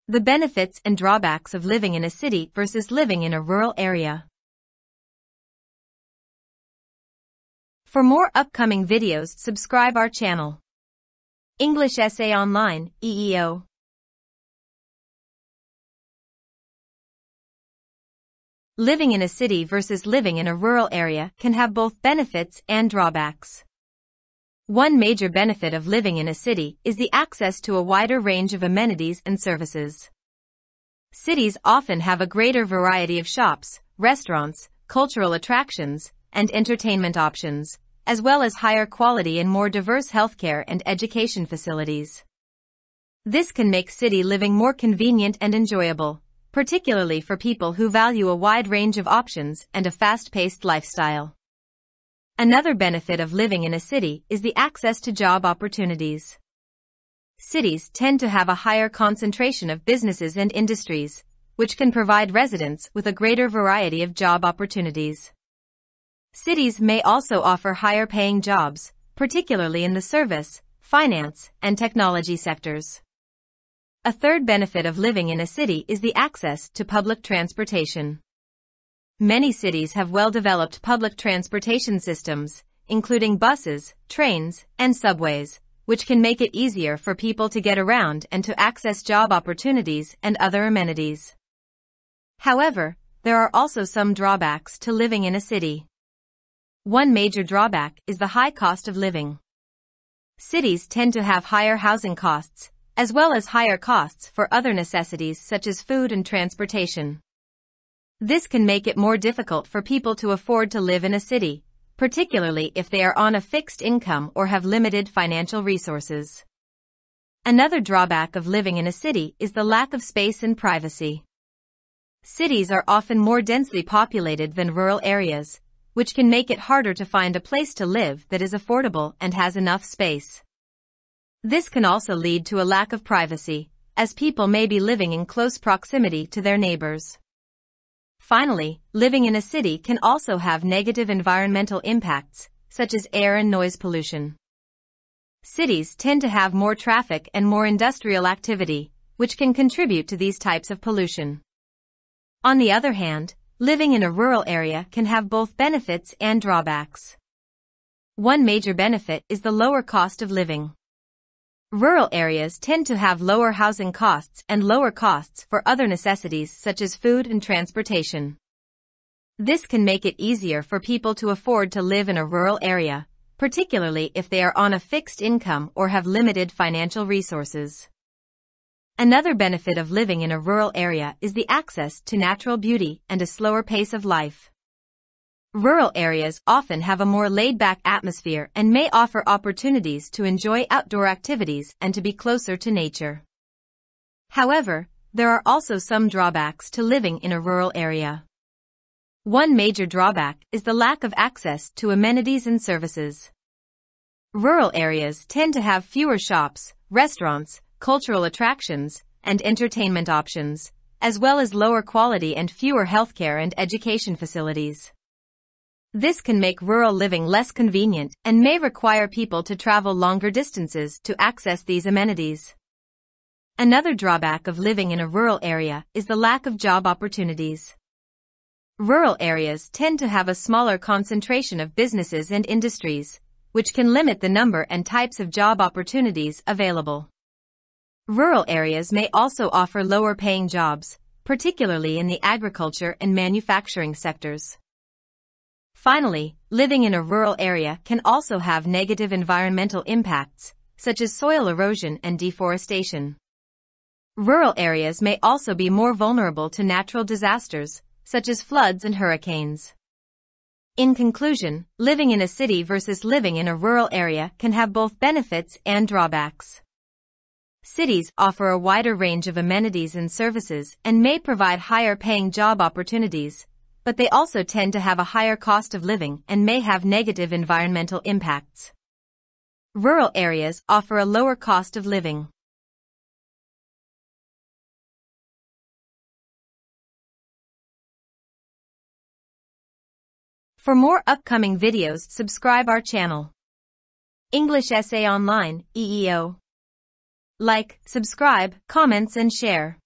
The benefits and drawbacks of living in a city versus living in a rural area. For more upcoming videos, subscribe our channel. English Essay Online, EEO. Living in a city versus living in a rural area can have both benefits and drawbacks. One major benefit of living in a city is the access to a wider range of amenities and services. Cities often have a greater variety of shops, restaurants, cultural attractions, and entertainment options, as well as higher quality and more diverse healthcare and education facilities. This can make city living more convenient and enjoyable, particularly for people who value a wide range of options and a fast-paced lifestyle. Another benefit of living in a city is the access to job opportunities. Cities tend to have a higher concentration of businesses and industries, which can provide residents with a greater variety of job opportunities. Cities may also offer higher-paying jobs, particularly in the service, finance, and technology sectors. A third benefit of living in a city is the access to public transportation. Many cities have well-developed public transportation systems, including buses, trains, and subways, which can make it easier for people to get around and to access job opportunities and other amenities. However, there are also some drawbacks to living in a city. One major drawback is the high cost of living. Cities tend to have higher housing costs, as well as higher costs for other necessities such as food and transportation. This can make it more difficult for people to afford to live in a city, particularly if they are on a fixed income or have limited financial resources. Another drawback of living in a city is the lack of space and privacy. Cities are often more densely populated than rural areas, which can make it harder to find a place to live that is affordable and has enough space. This can also lead to a lack of privacy, as people may be living in close proximity to their neighbors. Finally, living in a city can also have negative environmental impacts, such as air and noise pollution. Cities tend to have more traffic and more industrial activity, which can contribute to these types of pollution. On the other hand, living in a rural area can have both benefits and drawbacks. One major benefit is the lower cost of living. Rural areas tend to have lower housing costs and lower costs for other necessities such as food and transportation. This can make it easier for people to afford to live in a rural area, particularly if they are on a fixed income or have limited financial resources. Another benefit of living in a rural area is the access to natural beauty and a slower pace of life. Rural areas often have a more laid-back atmosphere and may offer opportunities to enjoy outdoor activities and to be closer to nature. However, there are also some drawbacks to living in a rural area. One major drawback is the lack of access to amenities and services. Rural areas tend to have fewer shops, restaurants, cultural attractions, and entertainment options, as well as lower quality and fewer healthcare and education facilities. This can make rural living less convenient and may require people to travel longer distances to access these amenities. Another drawback of living in a rural area is the lack of job opportunities. Rural areas tend to have a smaller concentration of businesses and industries, which can limit the number and types of job opportunities available. Rural areas may also offer lower-paying jobs, particularly in the agriculture and manufacturing sectors. Finally, living in a rural area can also have negative environmental impacts, such as soil erosion and deforestation. Rural areas may also be more vulnerable to natural disasters, such as floods and hurricanes. In conclusion, living in a city versus living in a rural area can have both benefits and drawbacks. Cities offer a wider range of amenities and services and may provide higher-paying job opportunities, but they also tend to have a higher cost of living and may have negative environmental impacts. Rural areas offer a lower cost of living. For more upcoming videos, subscribe our channel. English Essay Online, EEO. Like, subscribe, comments and share.